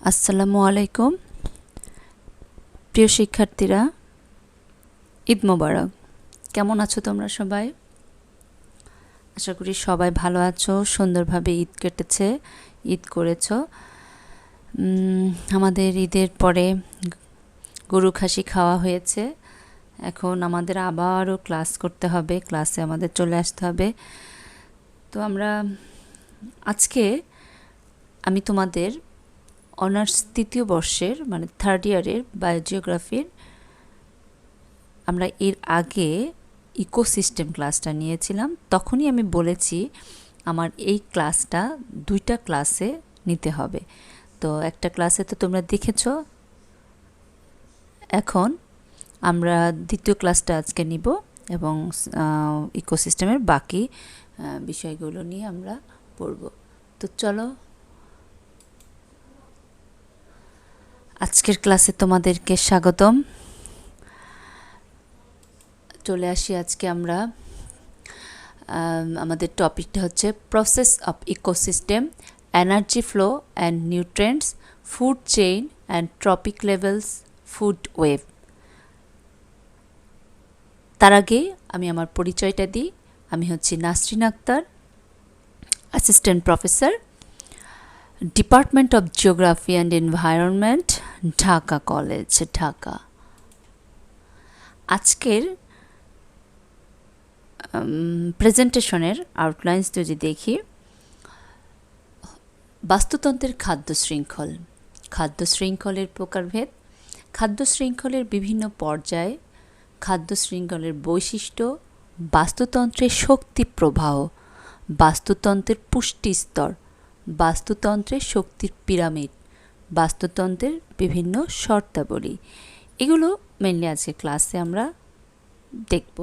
আসসালামু আলাইকুম প্রিয় শিক্ষার্থীরা, ঈদ মোবারক। কেমন আছো তোমরা সবাই? আশা করি সবাই ভালো আছো, সুন্দরভাবে ঈদ কেটেছে, ঈদ করেছো। আমাদের ঈদের পরে গরু খাসি খাওয়া হয়েছে। এখন আমাদের আবারও ক্লাস করতে হবে, ক্লাসে আমাদের চলে আসতে হবে। তো আজকে আমি তোমাদের অনার্স তৃতীয় বর্ষের মানে থার্ড ইয়ারের বায়োজিওগ্রাফির আমরা এর আগে ইকোসিস্টেম ক্লাসটা নিয়েছিলাম। তখনই আমি বলেছি আমার এই ক্লাসটা দুইটা ক্লাসে নিতে হবে। তো একটা ক্লাসে তো তোমরা দেখেছ, এখন আমরা দ্বিতীয় ক্লাসটা আজকে নিব এবং ইকোসিস্টেমের বাকি বিষয়গুলো নিয়ে আমরা পড়ব। তো চলো আজকের ক্লাসে তোমাদেরকে স্বাগতম। চলে আসি আজকে আমরা আমাদের টপিকটা হচ্ছে process of ecosystem, energy flow and nutrients, food chain and trophic levels, food web. তার আগে আমি আমার পরিচয়টা দিই। আমি হচ্ছি Nasrin Akter, assistant professor, department of geography and environment, Dhaka college, Dhaka. আজকের প্রেজেন্টেশনের আউটলাইন্স যদি দেখি, বাস্তুতন্ত্রের খাদ্য শৃঙ্খল, খাদ্য শৃঙ্খলের প্রকারভেদ, খাদ্য শৃঙ্খলের বিভিন্ন পর্যায়, খাদ্য শৃঙ্খলের বৈশিষ্ট্য, বাস্তুতন্ত্রের শক্তি প্রবাহ, বাস্তুতন্ত্রের পুষ্টি স্তর, বাস্তুতন্ত্রের শক্তির পিরামিড, বাস্তুতন্ত্রের বিভিন্ন শর্তাবলী, এগুলো মেনলি আজকে ক্লাসে আমরা দেখব।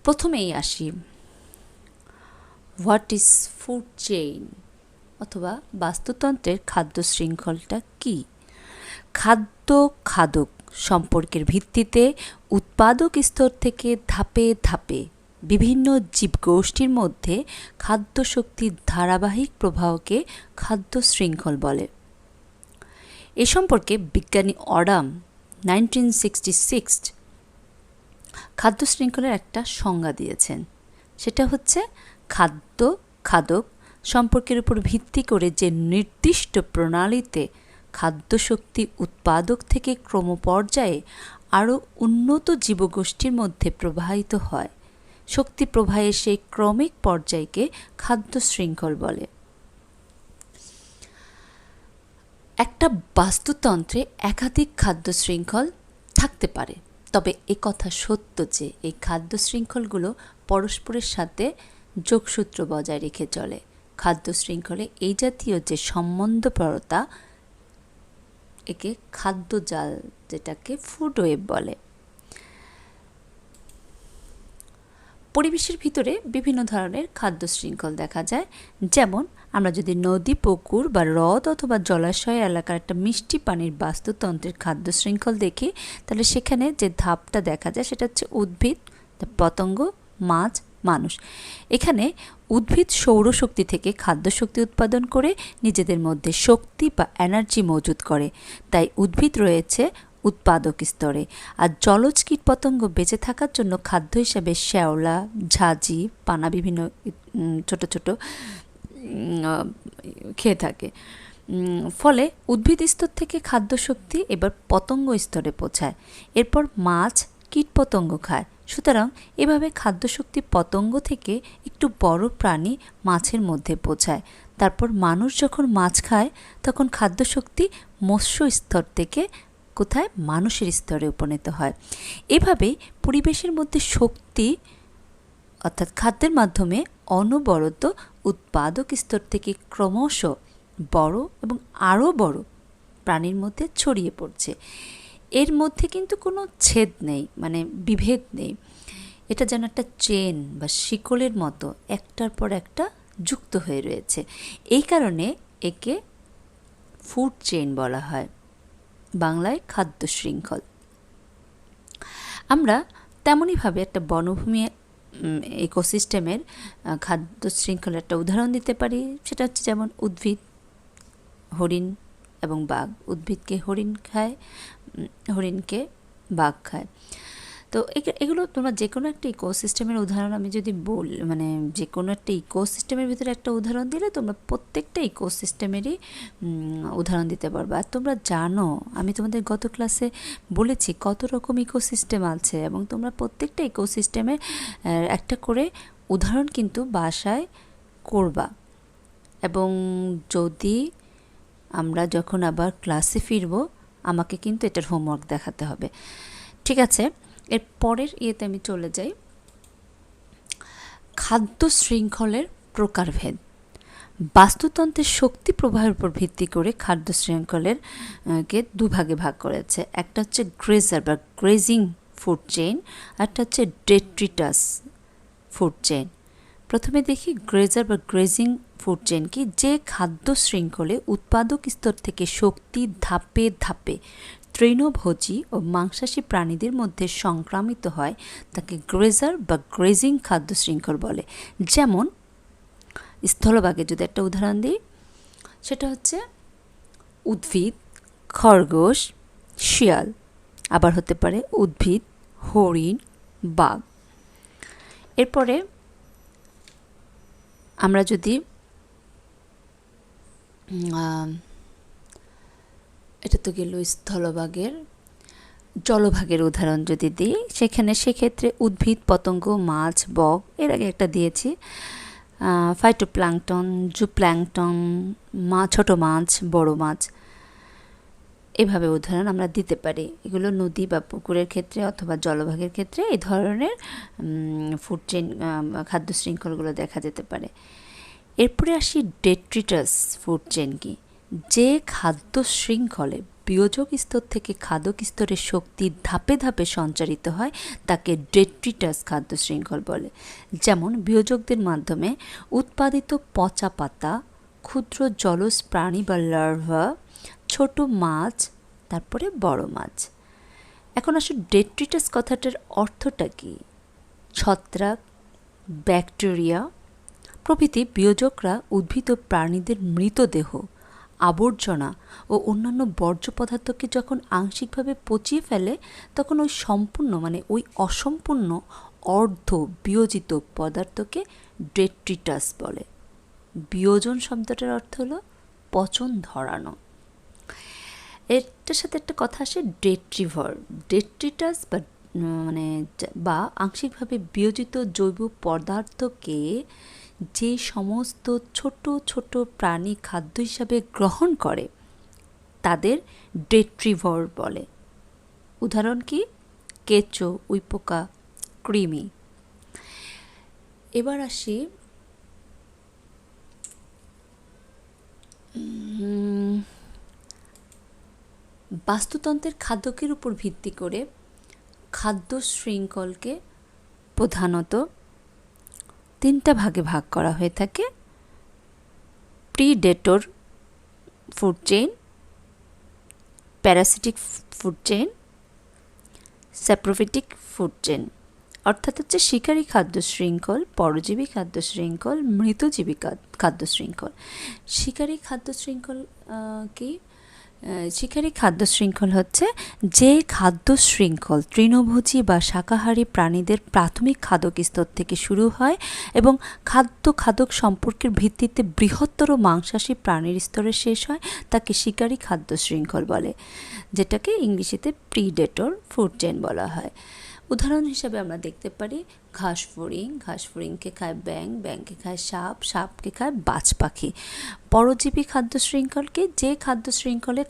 প্রথমেই আসি, হোয়াট ইজ ফুড চেইন অথবা বাস্তুতন্ত্রের খাদ্য শৃঙ্খলটা কী? খাদ্য খাদক সম্পর্কের ভিত্তিতে উৎপাদক স্তর থেকে ধাপে ধাপে বিভিন্ন জীবগোষ্ঠীর মধ্যে খাদ্য শক্তির ধারাবাহিক প্রবাহকে খাদ্য শৃঙ্খল বলে। এ সম্পর্কে বিজ্ঞানী অডাম 1966 খাদ্য শৃঙ্খলের একটা সংজ্ঞা দিয়েছেন। সেটা হচ্ছে খাদ্য খাদক সম্পর্কের উপর ভিত্তি করে যে নির্দিষ্ট প্রণালীতে খাদ্যশক্তি উৎপাদক থেকে ক্রমপর্যায়ে আরও উন্নত জীবগোষ্ঠীর মধ্যে প্রবাহিত হয়, শক্তি প্রবাহের সেই ক্রমিক পর্যায়কে খাদ্য শৃঙ্খল বলে। একটা বাস্তুতন্ত্রে একাধিক খাদ্য শৃঙ্খল থাকতে পারে, তবে কথা সত্য যে এই খাদ্য শৃঙ্খলগুলো পরস্পরের সাথে যোগসূত্র বজায় রেখে চলে। খাদ্য শৃঙ্খলে এই জাতীয় যে সম্বন্ধপরতা, একে খাদ্য জাল, যেটাকে ফুড ওয়েব বলে। পরিবেশের ভিতরে বিভিন্ন ধরনের খাদ্য শৃঙ্খল দেখা যায়। যেমন আমরা যদি নদী, পুকুর বা হ্রদ অথবা জলাশয় এলাকার একটা মিষ্টি পানির বাস্তুতন্ত্রের খাদ্য শৃঙ্খল দেখি, তাহলে সেখানে যে ধাপটা দেখা যায় সেটা হচ্ছে উদ্ভিদ, পতঙ্গ, মাছ, মানুষ। এখানে উদ্ভিদ সৌরশক্তি থেকে খাদ্য শক্তি উৎপাদন করে নিজেদের মধ্যে শক্তি বা এনার্জি মজুত করে, তাই উদ্ভিদ রয়েছে উৎপাদক স্তরে। আর জলজ কীটপতঙ্গ বেঁচে থাকার জন্য খাদ্য হিসাবে শ্যাওলা, ঝাঁঝি, পানা বিভিন্ন ছোট ছোট খেয়ে থাকে। ফলে উদ্ভিদ স্তর থেকে খাদ্য শক্তি এবার পতঙ্গ স্তরে পৌঁছায়, এরপর মাছ কীটপতঙ্গ খায়। সুতরাং এভাবে খাদ্যশক্তি পতঙ্গ থেকে একটু বড় প্রাণী মাছের মধ্যে পৌঁছায়। তারপর মানুষ যখন মাছ খায় তখন খাদ্যশক্তি মৎস্য স্তর থেকে কোথায় মানুষের স্তরে উপনীত হয়। এভাবেই পরিবেশের মধ্যে শক্তি অর্থাৎ খাদ্যের মাধ্যমে অনবরত উৎপাদক স্তর থেকে ক্রমশ বড় এবং আরও বড় প্রাণীর মধ্যে ছড়িয়ে পড়ছে। এর মধ্যে কিন্তু কোনো ছেদ নেই, মানে বিভেদ নেই। এটা যেন একটা চেন বা শিকলের মতো একটার পর একটা যুক্ত হয়ে রয়েছে। এই কারণে একে ফুড চেইন বলা হয়, বাংলায় খাদ্য শৃঙ্খল। আমরা তেমনইভাবে একটা বনভূমি ইকোসিস্টেমের খাদ্য শৃঙ্খলের একটা উদাহরণ দিতে পারি। সেটা হচ্ছে যেমন উদ্ভিদ, হরিণ, এবং বাঘ। উদ্ভিদকে হরিণ খায়, হরিণকে বাঘ খায়। তো এগুলো তোমরা যে কোনো একটা ইকোসিস্টেমের উদাহরণ আমি যদি মানে যে কোনো একটা ইকোসিস্টেমের ভিতরে একটা উদাহরণ দিলে তোমরা প্রত্যেকটা ইকোসিস্টেমেরই উদাহরণ দিতে পারবে। আর তোমরা জানো, আমি তোমাদের গত ক্লাসে বলেছি কত রকম ইকোসিস্টেম আছে, এবং তোমরা প্রত্যেকটা ইকোসিস্টেমের একটা করে উদাহরণ কিন্তু বাসায় করবা। এবং যদি আমরা যখন আবার ক্লাসে ফিরব, আমাকে কিন্তু এটার হোমওয়ার্ক দেখাতে হবে। ঠিক আছে, এর পরের ইয়েতে আমি চলে যাই। খাদ্য শৃঙ্খলের প্রকারভেদ। বাস্তুতন্ত্রের শক্তি প্রবাহের উপর ভিত্তি করে খাদ্য শৃঙ্খলের কে দুভাগে ভাগ করেছে। একটা হচ্ছে গ্রেজার বা গ্রেজিং ফুড চেইন, একটা হচ্ছে ডেট্রিটাস ফুড চেইন। প্রথমে দেখি গ্রেজার বা গ্রেজিং ফুড চেইন কি। যে খাদ্য শৃঙ্খলে উৎপাদক স্তর থেকে শক্তি ধাপে ধাপে তৃণভোজী ও মাংসাশী প্রাণীদের মধ্যে সংক্রামিত হয় তাকে গ্রেজার বা গ্রেজিং খাদ্য শৃঙ্খল বলে। যেমন স্থলভাগে যদি একটা উদাহরণ দিই, সেটা হচ্ছে উদ্ভিদ, খরগোশ, শিয়াল। আবার হতে পারে উদ্ভিদ, হরিণ, বাঘ। এরপরে আমরা যদি এটা তো গেল স্থলভাগের, জলভাগের উদাহরণ যদি দিই, সেক্ষেত্রে উদ্ভিদ, পতঙ্গ, মাছ, বক, এর আগে একটা দিয়েছি, ফাইটোপ্ল্যাঙ্কটন, জুপ্ল্যাঙ্কটন, ছোট মাছ, বড় মাছ, এভাবে উদাহরণ আমরা দিতে পারি। এগুলো নদী বা পুকুরের ক্ষেত্রে অথবা জলভাগের ক্ষেত্রে এই ধরনের ফুড চেইন খাদ্য শৃঙ্খলগুলো দেখা যেতে পারে। এরপরে আসি ডেট্রিটাস ফুড চেইন কি। যে খাদ্য শৃঙ্খলে বিয়োজক স্তর থেকে খাদক স্তরের শক্তি ধাপে ধাপে সঞ্চারিত হয় তাকে ডেট্রিটাস খাদ্য শৃঙ্খল বলে। যেমন বিয়োজকদের মাধ্যমে উৎপাদিত পচা পাতা, ক্ষুদ্র জলজ প্রাণী বা লার্ভা, ছোট মাছ, তারপরে বড় মাছ। এখন আসলে ডেট্রিটাস কথাটার অর্থটা কি। ছত্রাক, ব্যাকটেরিয়া প্রভৃতি বিয়োজকরা উদ্ভিদ ও প্রাণীদের মৃতদেহ, আবর্জনা ও অন্যান্য বর্জ্য পদার্থকে যখন আংশিকভাবে পচিয়ে ফেলে, তখন ওই অসম্পূর্ণ অর্ধ বিয়োজিত পদার্থকে ডেট্রিটাস বলে। বিয়োজন শব্দটার অর্থ হলো পচন ধরানো। এটার সাথে একটা কথা আসে ডেট্রিভার। ডেট্রিটাস বা আংশিকভাবে বিয়োজিত জৈব পদার্থকে যে সমস্ত ছোট ছোট প্রাণী খাদ্য হিসাবে গ্রহণ করে তাদের ডেট্রিভার বলে। উদাহরণ কি? কেঁচো, উইপোকা, কৃমি। এবার আসি বাস্তুতন্ত্রের খাদ্যকের উপর ভিত্তি করে খাদ্য শৃঙ্খলকে প্রধানত তিনটা ভাগে ভাগ করা হয়ে থাকে। Predator food chain, parasitic food chain, saprophytic food chain. অর্থাৎ হচ্ছে শিকারী খাদ্য শৃঙ্খল, পরজীবী খাদ্য শৃঙ্খল, মৃতজীবী খাদ্য শৃঙ্খল। শিকারী খাদ্য শৃঙ্খল কি? শিকারী খাদ্য শৃঙ্খল হচ্ছে যে খাদ্য শৃঙ্খল তৃণভোজী বা শাকাহারী প্রাণীদের প্রাথমিক খাদক স্তর থেকে শুরু হয় এবং খাদক সম্পর্কের ভিত্তিতে বৃহত্তর মাংসাশী প্রাণীর স্তরে শেষ হয়, তাকে শিকারী খাদ্য শৃঙ্খল বলে, যেটাকে ইংরেজিতে প্রিডেটর ফুড চেইন বলা হয়। উদাহরণ হিসাবে আমরা দেখতে পারি ঘাসফড়িংকে খায় ব্যাঙ, ব্যাঙকে খায় সাপ, সাপকে খায় বাজ পাখি। পরজীবী খাদ্য শৃঙ্খলকে যে খাদ্য শৃঙ্খলে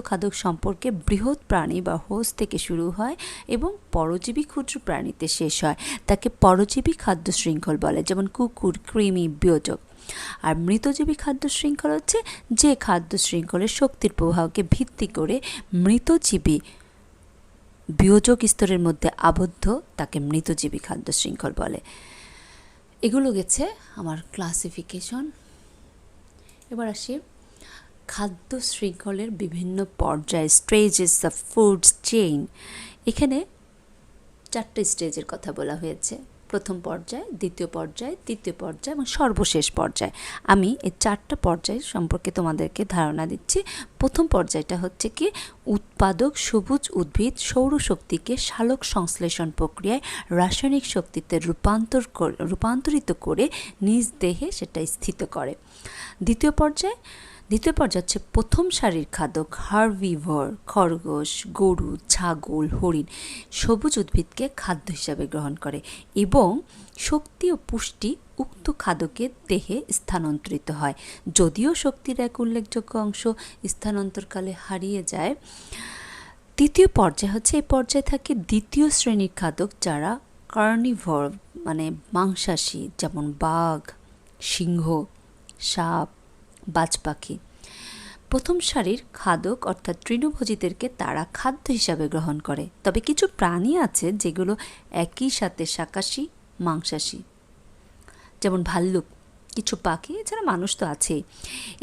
খাদক সম্পর্কে বৃহৎ প্রাণী বা হোস্ট থেকে শুরু হয় এবং পরজীবী ক্ষুদ্র প্রাণীতে শেষ হয়, তাকে পরজীবী খাদ্য শৃঙ্খল বলে, যেমন কুকুর, কৃমি, বিয়োজক। আর মৃতজীবী খাদ্য শৃঙ্খল হচ্ছে যে খাদ্য শৃঙ্খলের শক্তির প্রবাহকে ভিত্তি করে মৃতজীবী বিয়োজক স্তরের মধ্যে আবদ্ধ, তাকে মৃতজীবী খাদ্য শৃঙ্খল বলে। এগুলো গেছে আমার ক্লাসিফিকেশন। এবার আসি খাদ্য শৃঙ্খলের বিভিন্ন পর্যায়, স্টেজেস অফ ফুড চেইন। এখানে 4টে স্টেজের কথা বলা হয়েছে। প্রথম পর্যায়, দ্বিতীয় পর্যায়, তৃতীয় পর্যায় এবং সর্বশেষ পর্যায়। আমি এই 4টা পর্যায় সম্পর্কে তোমাদেরকে ধারণা দিচ্ছি। প্রথম পর্যায়টা হচ্ছে কি, উৎপাদক সবুজ উদ্ভিদ সৌরশক্তিকে সালোক সংশ্লেষণ প্রক্রিয়ায় রাসায়নিক শক্তিতে রূপান্তরিত করে নিজ দেহে সেটা স্থিত করে। দ্বিতীয় পর্যায় হচ্ছে প্রথম সারির খাদক হার্বিভোর, খরগোশ, গরু, ছাগল, হরিণ সবুজ উদ্ভিদকে খাদ্য হিসাবে গ্রহণ করে এবং শক্তি ও পুষ্টি উক্ত খাদকের দেহে স্থানান্তরিত হয়। যদিও শক্তির এক উল্লেখযোগ্য অংশ স্থানান্তরকালে হারিয়ে যায়। তৃতীয় পর্যায় হচ্ছে, এই পর্যায়ে থাকে দ্বিতীয় শ্রেণীর খাদক যারা কার্নিভোর মানে মাংসাশী, যেমন বাঘ, সিংহ, সাপ, বাজ পাখি। প্রথম সারির খাদক অর্থাৎ তৃণভোজীদেরকে তারা খাদ্য হিসাবে গ্রহণ করে। তবে কিছু প্রাণী আছে যেগুলো একই সাথে শাকাশী, মাংসাশী, যেমন ভাল্লুক, কিছু পাখি, এছাড়া মানুষ তো আছেই।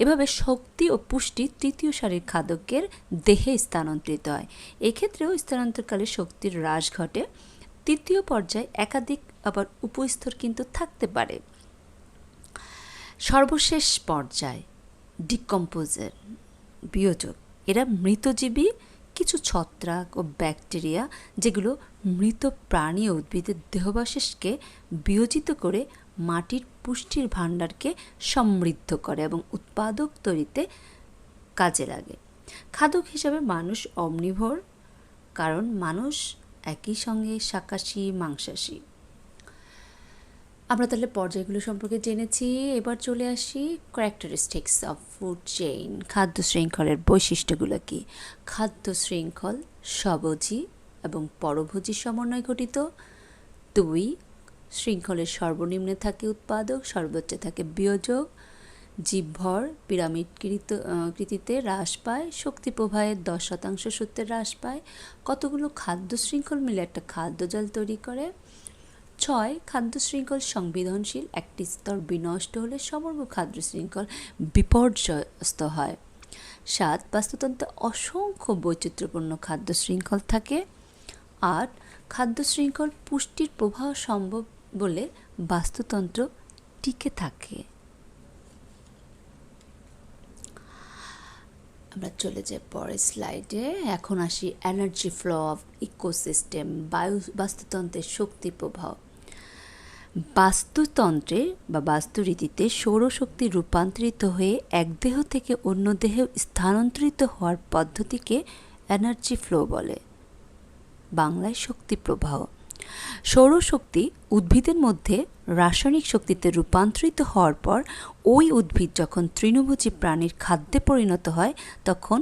এভাবে শক্তি ও পুষ্টি তৃতীয় সারির খাদকের দেহে স্থানান্তরিত হয়। এক্ষেত্রেও স্থানান্তরকালে শক্তির হ্রাস ঘটে। তৃতীয় পর্যায়ে একাধিক আবার উপস্তর কিন্তু থাকতে পারে। সর্বশেষ পর্যায় ডিকম্পোজার, বিয়োজক। এরা মৃতজীবী কিছু ছত্রাক ও ব্যাকটেরিয়া যেগুলো মৃত প্রাণী ও উদ্ভিদের দেহাবশেষকে বিয়োজিত করে মাটির পুষ্টির ভাণ্ডারকে সমৃদ্ধ করে এবং উৎপাদক তৈরিতে কাজে লাগে। খাদক হিসাবে মানুষ অমনিভোর, কারণ মানুষ একই সঙ্গে শাকাশী, মাংসাশী। আমরা তাহলে পর্যায়গুলো সম্পর্কে জেনেছি। এবার চলে আসি ক্যারেক্টারিস্টিক্স অফ ফুড চেইন, খাদ্য শৃঙ্খলের বৈশিষ্ট্যগুলো কি। খাদ্য শৃঙ্খল স্বভোজী এবং পরভোজী সমন্বয় গঠিত। 2, শৃঙ্খলের সর্বনিম্নে থাকে উৎপাদক, সর্বোচ্চে থাকে বিয়োজক। জীবভর পিরামিড কৃতিতে হ্রাস পায়। শক্তি প্রবাহের 10% সূত্রে হ্রাস পায়। কতগুলো খাদ্য শৃঙ্খল মিলে একটা খাদ্যজাল তৈরি করে। 6, খাদ্য শৃঙ্খল সংবেদনশীল, একটি স্তর বিনষ্ট হলে সমগ্র খাদ্য শৃঙ্খল বিপর্যস্ত হয়। 7, বাস্তুতন্ত্রে অসংখ্য বৈচিত্র্যপূর্ণ খাদ্য শৃঙ্খল থাকে। 8, খাদ্য শৃঙ্খল পুষ্টির প্রবাহ সম্ভব বলে বাস্তুতন্ত্র টিকে থাকে। আমরা চলে যাই পরের স্লাইডে। এখন আসি এনার্জি ফ্লো অফ ইকোসিস্টেম, বাস্তুতন্ত্রের শক্তি প্রবাহ। বাস্তুতন্ত্রে বা বাস্তুরীতিতে সৌরশক্তি রূপান্তরিত হয়ে এক দেহ থেকে অন্য দেহে স্থানান্তরিত হওয়ার পদ্ধতিকে এনার্জি ফ্লো বলে, বাংলায় শক্তি প্রবাহ। সৌরশক্তি উদ্ভিদের মধ্যে রাসায়নিক শক্তিতে রূপান্তরিত হওয়ার পর ওই উদ্ভিদ যখন তৃণভোজী প্রাণীর খাদ্যে পরিণত হয়, তখন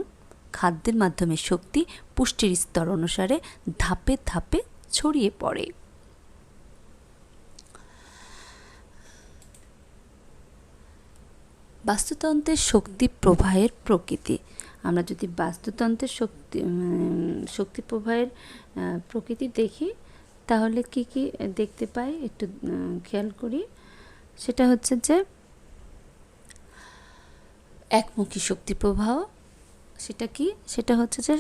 খাদ্যের মাধ্যমে শক্তি পুষ্টির স্তর অনুসারে ধাপে ধাপে ছড়িয়ে পড়ে। বাস্তুতন্ত্রের শক্তি প্রবাহের প্রকৃতি। আমরা যদি বাস্তুতন্ত্রের শক্তি প্রবাহের প্রকৃতি দেখি, তাহলে কি কি দেখতে পাই একটু খেয়াল করি। সেটা হচ্ছে যে একমুখী শক্তি প্রবাহ। সেটা কি? সেটা হচ্ছে যে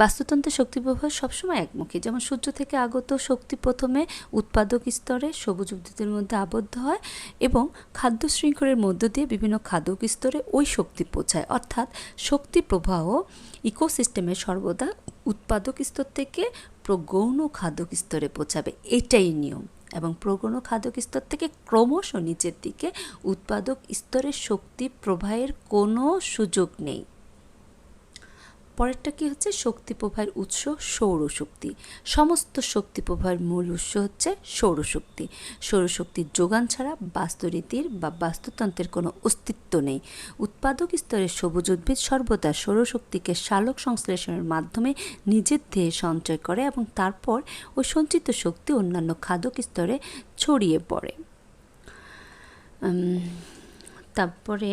বাস্তুতন্ত্রের শক্তি প্রবাহ সবসময় একমুখী। যেমন সূর্য থেকে আগত শক্তি প্রথমে উৎপাদক স্তরে সবুজ উদ্ভিদের মধ্যে আবদ্ধ হয় এবং খাদ্য শৃঙ্খলের মধ্য দিয়ে বিভিন্ন খাদক স্তরে ওই শক্তি পৌঁছায়। অর্থাৎ শক্তি প্রবাহ ইকোসিস্টেমের সর্বদা উৎপাদক স্তর থেকে প্রগৌণ খাদক স্তরে পৌঁছাবে, এটাই নিয়ম। এবং প্রগৌণ খাদক স্তর থেকে ক্রমশ নিচের দিকে উৎপাদক স্তরে শক্তি প্রবাহের কোনো সুযোগ নেই। পরেরটা কি হচ্ছে? শক্তি প্রবাহের উৎস সৌরশক্তি। সমস্ত শক্তি প্রবাহের মূল উৎস হচ্ছে সৌরশক্তি। সৌরশক্তির যোগান ছাড়া বাস্তুরীতির বা বাস্তুতন্ত্রের কোনো অস্তিত্ব নেই। উৎপাদক স্তরের সবুজ উদ্ভিদ সর্বদা সৌরশক্তিকে সালোক সংশ্লেষণের মাধ্যমে নিজের দেহে সঞ্চয় করে এবং তারপর ওই সঞ্চিত শক্তি অন্যান্য খাদক স্তরে ছড়িয়ে পড়ে। তারপরে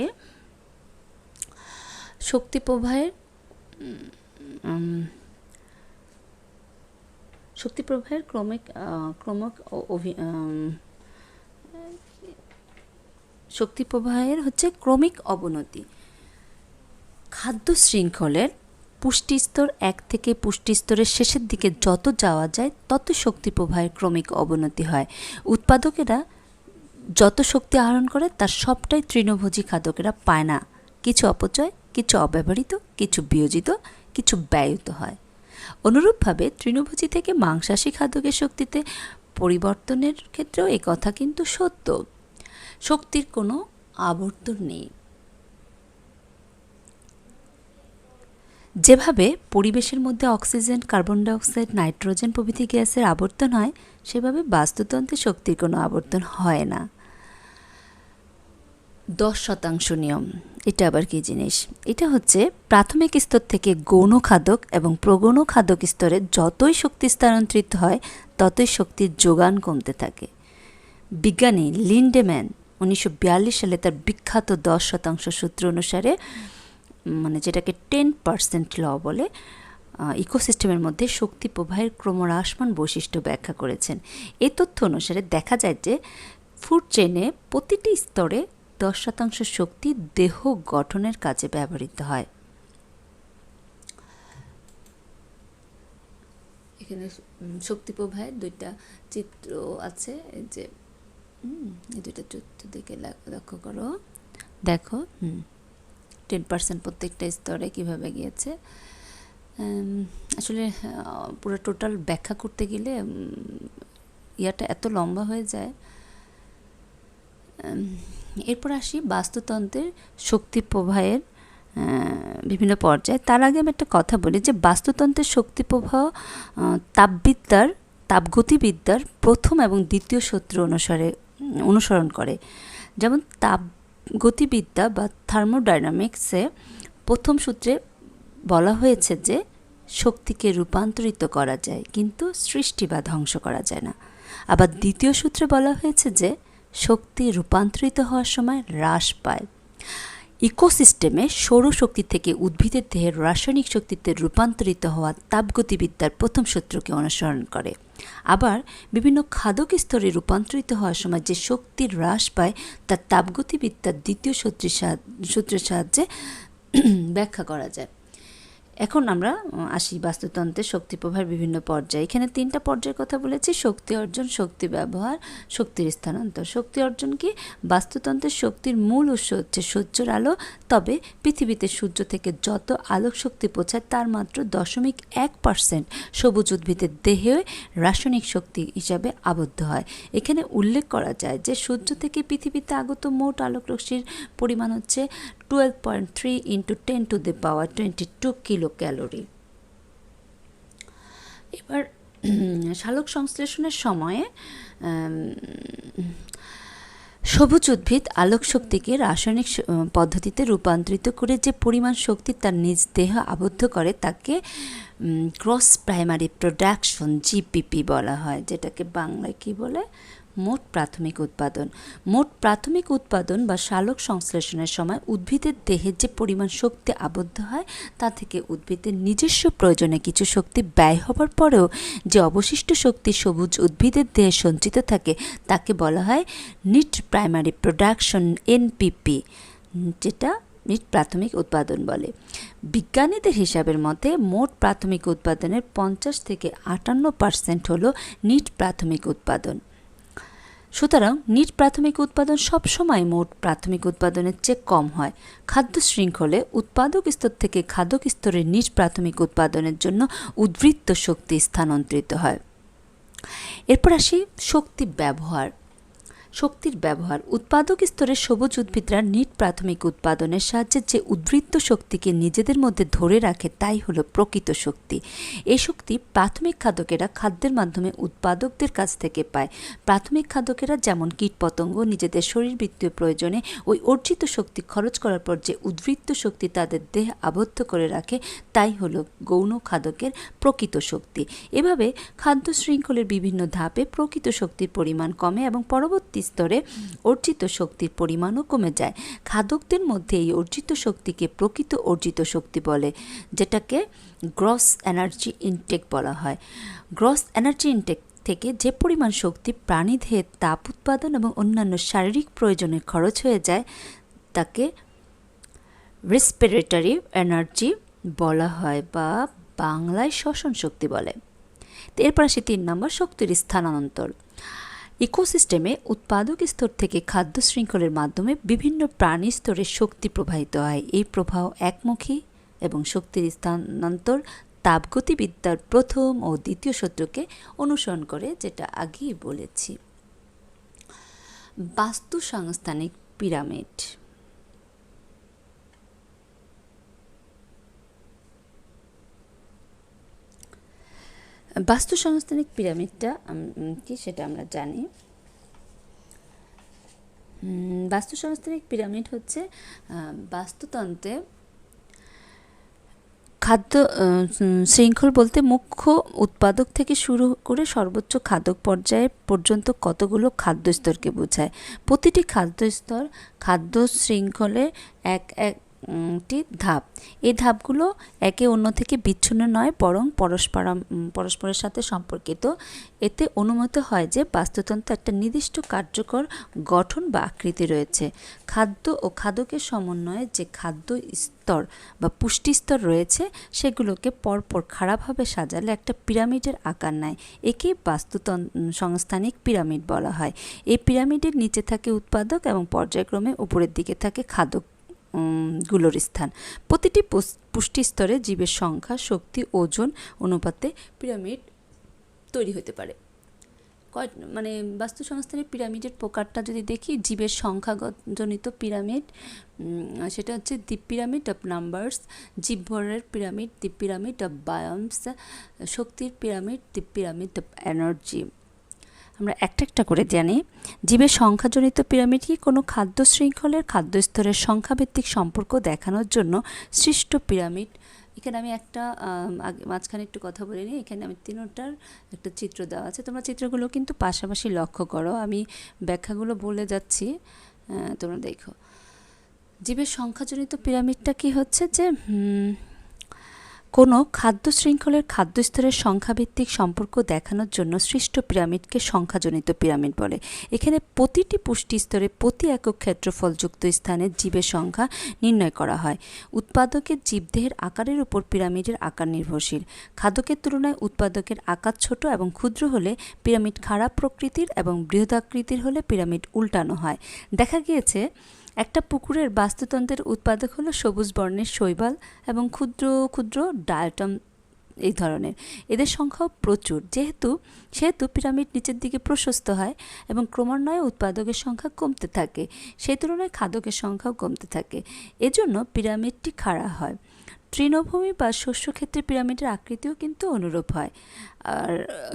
শক্তি প্রবাহের শক্তি প্রবাহের হচ্ছে ক্রমিক অবনতি। খাদ্য শৃঙ্খলের পুষ্টি স্তর 1 থেকে পুষ্টি স্তরের শেষের দিকে যত যাওয়া যায় তত শক্তি প্রবাহের ক্রমিক অবনতি হয়। উৎপাদকেরা যত শক্তি আহরণ করে তার সবটাই তৃণভোজী খাদকেরা পায় না। কিছু অপচয়, কিছু অব্যবহৃত, কিছু বিয়োজিত, কিছু ব্যয়িত হয়। অনুরূপভাবে তৃণভোজী থেকে মাংসাশী খাদকের শক্তিতে পরিবর্তনের ক্ষেত্রেও এ কথা কিন্তু সত্য। শক্তির কোনো আবর্তন নেই। যেভাবে পরিবেশের মধ্যে অক্সিজেন, কার্বন ডাইঅক্সাইড, নাইট্রোজেন প্রভৃতি গ্যাসের আবর্তন হয়, সেভাবে বাস্তুতন্ত্রে শক্তির কোনো আবর্তন হয় না। 10% নিয়ম, এটা আবার কি জিনিস? এটা হচ্ছে প্রাথমিক স্তর থেকে গৌণ খাদক এবং প্রগৌণ খাদক স্তরে যতই শক্তি স্থানান্তরিত হয় ততই শক্তির যোগান কমতে থাকে। বিজ্ঞানী লিন্ডেম্যান 1942 সালে তার বিখ্যাত 10% সূত্র অনুসারে, মানে যেটাকে 10% ল বলে, ইকোসিস্টেমের মধ্যে শক্তি প্রবাহের ক্রমহ্রাসমান বৈশিষ্ট্য ব্যাখ্যা করেছেন। এই তথ্য অনুসারে দেখা যায় যে ফুড চেইনে প্রতিটি স্তরে 10% শক্তি দেহ গঠনের কাজে ব্যবহৃত হয়। এখানে শক্তি প্রবাহের দুইটা চিত্র আছে, এই যে এই দুইটা চিত্র দিকে লক্ষ্য করো, দেখো 10% প্রত্যেকটা স্তরে কিভাবে গিয়েছে। আসলে পুরো টোটাল ব্যাখ্যা করতে গেলে ইয়াটা এত লম্বা হয়ে যায়। এরপর আসি বাস্তুতন্ত্রের শক্তি প্রবাহের বিভিন্ন পর্যায়ে। তার আগে আমি একটা কথা বলি যে বাস্তুতন্ত্রের শক্তি প্রবাহ তাপগতিবিদ্যার প্রথম এবং দ্বিতীয় সূত্র অনুসরণ করে। যেমন তাপগতিবিদ্যা বা থার্মোডাইনামিক্সে প্রথম সূত্রে বলা হয়েছে যে শক্তিকে রূপান্তরিত করা যায়, কিন্তু সৃষ্টি বা ধ্বংস করা যায় না। আবার দ্বিতীয় সূত্রে বলা হয়েছে যে শক্তি রূপান্তরিত হওয়ার সময় হ্রাস পায়। ইকোসিস্টেমে সৌরশক্তি থেকে উদ্ভিদের দেহের রাসায়নিক শক্তিতে রূপান্তরিত হওয়া তাপগতিবিদ্যার প্রথম সূত্রকে অনুসরণ করে। আবার বিভিন্ন খাদক স্তরে রূপান্তরিত হওয়ার সময় যে শক্তির হ্রাস পায় তা তাপগতিবিদ্যার দ্বিতীয় সূত্রের সাহায্যে ব্যাখ্যা করা যায়। এখন আমরা আসি বাস্তুতন্ত্রের শক্তি প্রবাহের বিভিন্ন পর্যায়ে। এখানে 3টা পর্যায়ের কথা বলেছি: শক্তি অর্জন, শক্তি ব্যবহার, শক্তির স্থানান্তর। শক্তি অর্জন কি? বাস্তুতন্ত্রের শক্তির মূল উৎস হচ্ছে সূর্যের আলো, তবে পৃথিবীতে সূর্য থেকে যত আলোক শক্তি পৌঁছায় তার মাত্র 0.1% সবুজ উদ্ভিদের দেহে রাসায়নিক শক্তি হিসাবে আবদ্ধ হয়। এখানে উল্লেখ করা যায় যে সূর্য থেকে পৃথিবীতে আগত মোট আলোক রশ্মির পরিমাণ হচ্ছে 12.3 × 10⁻22 কিলো ক্যালোরি। এবার সালোক সংশ্লেষণের সময়ে সবুজ উদ্ভিদ আলোক শক্তিকে রাসায়নিক পদ্ধতিতে রূপান্তরিত করে যে পরিমাণ শক্তি তার নিজ দেহ আবদ্ধ করে তাকে গ্রস প্রাইমারি প্রোডাকশন জিপিপি বলা হয়, যেটাকে বাংলায় কি বলে? মোট প্রাথমিক উৎপাদন। মোট প্রাথমিক উৎপাদন বা সালোক সংশ্লেষণের সময় উদ্ভিদের দেহে যে পরিমাণ শক্তি আবদ্ধ হয় তা থেকে উদ্ভিদের নিজস্ব প্রয়োজনে কিছু শক্তি ব্যয় হবার পরেও যে অবশিষ্ট শক্তি সবুজ উদ্ভিদের দেহে সঞ্চিত থাকে তাকে বলা হয় নিট প্রাইমারি প্রোডাকশন এনপিপি, যেটা নিট প্রাথমিক উৎপাদন বলে। বিজ্ঞানীদের হিসাবের মতে মোট প্রাথমিক উৎপাদনের 50 থেকে 58% হলো নিট প্রাথমিক উৎপাদন। সুতরাং নিট প্রাথমিক উৎপাদন সবসময় মোট প্রাথমিক উৎপাদনের চেয়ে কম হয়। খাদ্য শৃঙ্খলে উৎপাদক স্তর থেকে খাদক স্তরে নিট প্রাথমিক উৎপাদনের জন্য উদ্বৃত্ত শক্তি স্থানান্তরিত হয়। এরপর আসি শক্তি ব্যবহার। শক্তির ব্যবহার। উৎপাদক স্তরের সবুজ উদ্ভিদরা নিট প্রাথমিক উৎপাদনের সাহায্যে যে উদ্বৃত্ত শক্তিকে নিজেদের মধ্যে ধরে রাখে তাই হলো প্রকৃত শক্তি। এই শক্তি প্রাথমিক খাদকেরা খাদ্যের মাধ্যমে উৎপাদকদের কাছ থেকে পায়। প্রাথমিক খাদকেরা যেমন কীটপতঙ্গ নিজেদের শরীরবৃত্তীয় প্রয়োজনে ওই অর্জিত শক্তি খরচ করার পর যে উদ্বৃত্ত শক্তি তাদের দেহ আবদ্ধ করে রাখে তাই হলো গৌণ খাদকের প্রকৃত শক্তি। এভাবে খাদ্য শৃঙ্খলের বিভিন্ন ধাপে প্রকৃত শক্তির পরিমাণ কমে এবং পরবর্তী স্তরে অর্জিত শক্তির পরিমাণও কমে যায়। খাদকদের মধ্যে এই অর্জিত শক্তিকে প্রকৃত অর্জিত শক্তি বলে, যেটাকে গ্রস এনার্জি ইনটেক বলা হয়। গ্রস এনার্জি ইনটেক থেকে যে পরিমাণ শক্তি প্রাণীদেহের তাপ উৎপাদন এবং অন্যান্য শারীরিক প্রয়োজনে খরচ হয়ে যায় তাকে রেসপিরেটরি এনার্জি বলা হয় বা বাংলায় শ্বসন শক্তি বলে। তো এরপর আসি 3 নম্বর, শক্তির স্থানান্তর। ইকোসিস্টেমে উৎপাদক স্তর থেকে খাদ্য শৃঙ্খলের মাধ্যমে বিভিন্ন প্রাণী স্তরে শক্তি প্রবাহিত হয়। এই প্রবাহ একমুখী এবং শক্তির স্থানান্তর তাপগতিবিদ্যার প্রথম ও দ্বিতীয় সূত্রকে অনুসরণ করে, যেটা আগেই বলেছি। বাস্তু সাংস্থানিক পিরামিড। বাস্তু সাংস্থানিক পিরামিডটা কি সেটা আমরা জানি। বাস্তু সাংস্থানিক পিরামিড হচ্ছে বাস্তুতন্ত্রে খাদ্য শৃঙ্খল বলতে মুখ্য উৎপাদক থেকে শুরু করে সর্বোচ্চ খাদক পর্যায়ে পর্যন্ত কতগুলো খাদ্য স্তরকে বোঝায়। প্রতিটি খাদ্য স্তর খাদ্য শৃঙ্খলে একটি ধাপ। এই ধাপগুলো একে অন্য থেকে বিচ্ছিন্ন নয়, বরং পরস্পরের সাথে সম্পর্কিত। এতে অনুমিত হয় যে বাস্তুতন্ত্রে একটা নির্দিষ্ট কার্যকর গঠন বা আকৃতি রয়েছে। খাদ্য ও খাদকের সমন্বয়ে যে খাদ্য স্তর বা পুষ্টি স্তর রয়েছে সেগুলোকে পরপর খাড়াভাবে সাজালে একটা পিরামিডের আকার নেয়। একেই সংস্থানিক পিরামিড বলা হয়। এই পিরামিডের নিচে থাকে উৎপাদক এবং পর্যায়ক্রমে উপরের দিকে থাকে খাদক গুলোর স্থান। প্রতিটি পুষ্টি স্তরে জীবের সংখ্যা, শক্তি, ওজন অনুপাতে পিরামিড তৈরি হতে পারে। মানে বাস্তু সংস্থানের পিরামিডের প্রকারটা যদি দেখি, জীবের সংখ্যাজনিত পিরামিড, সেটা হচ্ছে দ্বীপ পিরামিড অফ নাম্বারস। জীবভরের পিরামিড দ্বীপ পিরামিড অফ বায়োমস। শক্তির পিরামিড দ্বীপ পিরামিড অফ এনার্জি। আমরা একটা একটা করে জানি। জীবের সংখ্যাজনিত পিরামিড কি কোনো খাদ্য শৃঙ্খলের খাদ্য স্তরের সংখ্যাভিত্তিক সম্পর্ক দেখানোর জন্য সৃষ্ট পিরামিড। এখানে আমি একটা মাঝখানে একটু কথা বলে নিই। এখানে আমি তিনটার একটা চিত্র দেওয়া আছে, তোমরা চিত্রগুলো কিন্তু পাশাপাশি লক্ষ্য করো, আমি ব্যাখ্যাগুলো বলে যাচ্ছি, তোমরা দেখো। জীবের সংখ্যাজনিত পিরামিডটা কি হচ্ছে যে কোনো খাদ্য শৃঙ্খলের খাদ্য স্তরের সংখ্যাভিত্তিক সম্পর্ক দেখানোর জন্য সৃষ্ট পিরামিডকে সংখ্যাজনিত পিরামিড বলে। এখানে প্রতিটি পুষ্টি স্তরে প্রতি একক ক্ষেত্রফলযুক্ত স্থানে জীবের সংখ্যা নির্ণয় করা হয়। উৎপাদকের জীবদেহের আকারের উপর পিরামিডের আকার নির্ভরশীল। খাদকের তুলনায় উৎপাদকের আকার ছোট এবং ক্ষুদ্র হলে পিরামিড খারাপ প্রকৃতির এবং বৃহদাকৃতির হলে পিরামিড উল্টানো হয়। দেখা গিয়েছে একটা পুকুরের বাস্তুতন্ত্রের উৎপাদক হলো সবুজ বর্ণের শৈবাল এবং ক্ষুদ্র ক্ষুদ্র ডায়াটম এই ধরনের। এদের সংখ্যাও প্রচুর। সেহেতু পিরামিড নিচের দিকে প্রশস্ত হয় এবং ক্রমান্বয়ে উৎপাদকের সংখ্যা কমতে থাকে, সেই তুলনায় খাদকের সংখ্যাও কমতে থাকে। এজন্য পিরামিডটি খাড়া হয়। তৃণভূমি বা শস্যক্ষেত্রে পিরামিডের আকৃতিও কিন্তু অনুরূপ হয়। আর